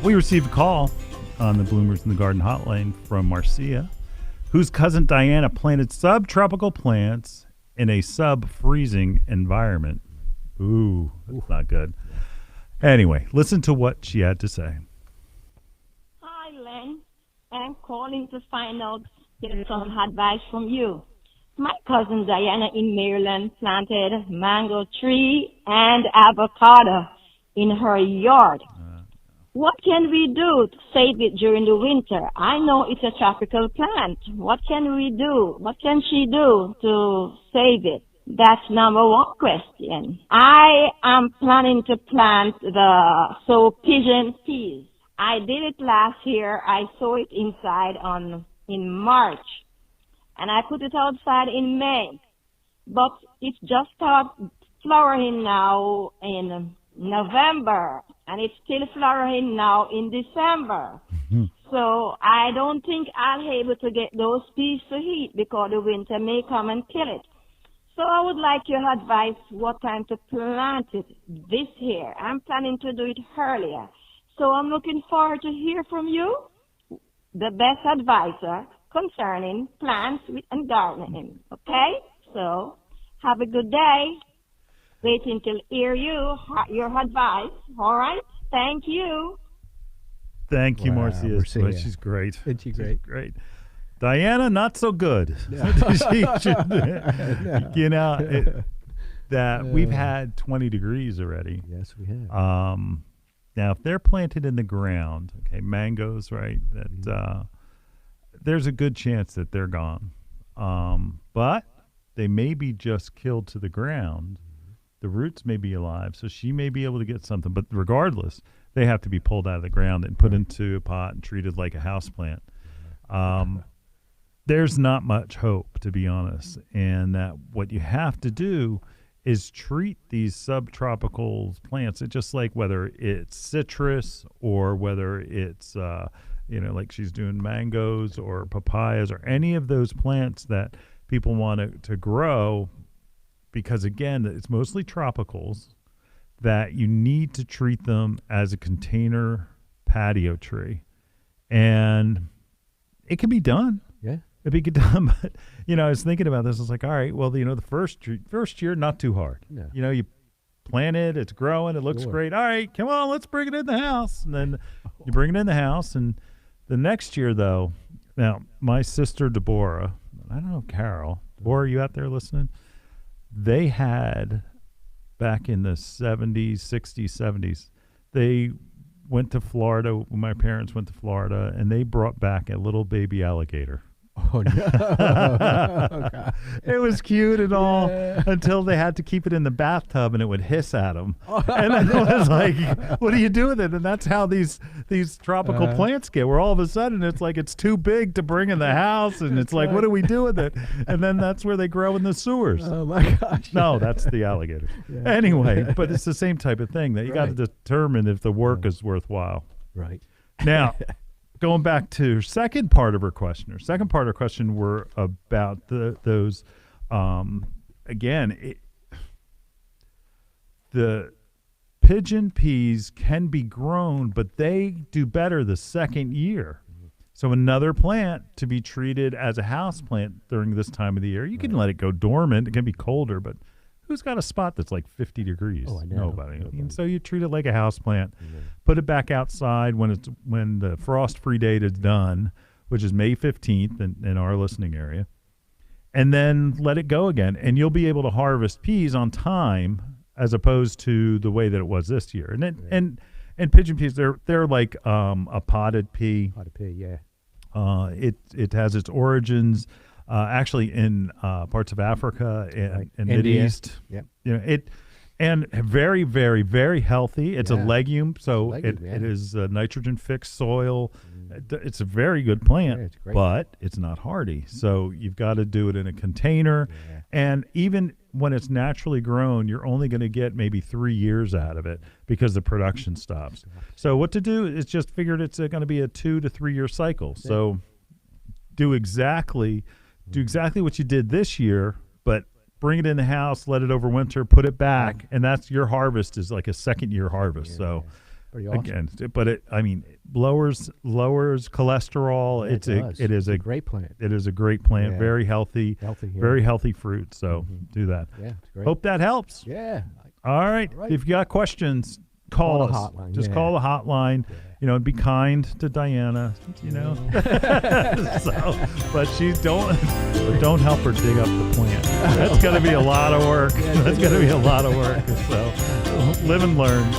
We received a call on the Bloomers in the Garden hotline from Marcia, whose cousin Diana planted subtropical plants in a sub-freezing environment. Ooh, that's not good. Anyway, listen to what she had to say. Hi, Len. I'm calling to find out, get some advice from you. My cousin Diana in Maryland planted mango tree and avocado in her yard. What can we do to save it during the winter? I know it's a tropical plant. What can we do? What can she do to save it? That's number one question. I am planning to plant pigeon peas. I did it last year. I sow it inside in March. And I put it outside in May. But it's just started flowering now in November. And it's still flowering now in December. Mm-hmm. So I don't think I'll be able to get those peas to heat because the winter may come and kill it. So I would like your advice what time to plant it this year. I'm planning to do it earlier. So I'm looking forward to hear from you, the best advisor concerning plants and gardening. Okay? So have a good day. Wait until hear your advice. All right? Thank you. Thank you, Marcia. She's great. Isn't she great? She's great. Diana, not so good. No. You know, we've had 20 degrees already. Yes, we have. Now, if they're planted in the ground, okay, mangoes, right, that there's a good chance that they're gone. But they may be just killed to the ground. The roots may be alive, so she may be able to get something. But regardless, they have to be pulled out of the ground and put into a pot and treated like a houseplant. There's not much hope, to be honest. And that what you have to do is treat these subtropical plants. It's just like whether it's citrus or whether it's, like she's doing mangoes or papayas or any of those plants that people want to grow. Because, again, it's mostly tropicals that you need to treat them as a container patio tree. And it can be done. Yeah. It can be done. But, I was thinking about this. I was like, all right, well, the first year, not too hard. No. You plant it, it's growing, it looks great. All right, come on, let's bring it in the house. And then you bring it in the house. And the next year, though, now, my sister Deborah, I don't know, Carol. Deborah, are you out there listening? They had, back in the 70s, 60s, 70s, they went to Florida. My parents went to Florida, and they brought back a little baby alligator. Oh, no. Oh, God. It was cute and all until they had to keep it in the bathtub, and it would hiss at them. And then it was like, what do you do with it? And that's how these tropical plants get, where all of a sudden it's like it's too big to bring in the house, and it's like, what do we do with it? And then that's where they grow in the sewers. Oh, my gosh. No, that's the alligator. Yeah. Anyway, but it's the same type of thing that you got to determine if the work is worthwhile. Right. Now, going back to her second part of her question. Her second part of her question were about those, the pigeon peas can be grown, but they do better the second year. So another plant to be treated as a house plant during this time of the year. You can let it go dormant. It can be colder, but who's got a spot that's like 50 degrees? Oh, I know. Nobody. And so you treat it like a house plant. Put it back outside when the frost-free date is done, which is May 15th in our listening area, and then let it go again. And you'll be able to harvest peas on time as opposed to the way that it was this year. And pigeon peas, they're like a potted pea. Potted pea, yeah. It has its origins actually in parts of Africa and Mideast. Yep. And very, very, very healthy. It's a legume, so it is nitrogen fixed soil. It's a very good plant, it's great. but it's not hardy. So you've got to do it in a container. Yeah. And even when it's naturally grown, you're only going to get maybe 3 years out of it because the production stops. So what to do is just figured it's going to be a 2 to 3 year cycle. So do exactly what you did this year, but bring it in the house, let it overwinter, put it back, and that's your harvest is like a second year harvest. So Pretty awesome. Again, but it lowers cholesterol. Yeah, It is a a great plant. It is a great plant, Yeah. very healthy, Healthy, yeah. very healthy fruit. So do that. Yeah, it's great. Hope that helps. Yeah. All right. All right. If you got questions, call the us. hotline, Just yeah. call the hotline. Yeah. And be kind to Diana. But don't help her dig up the plant. That's going to be a lot of work. That's going to be a lot of work. So live and learn.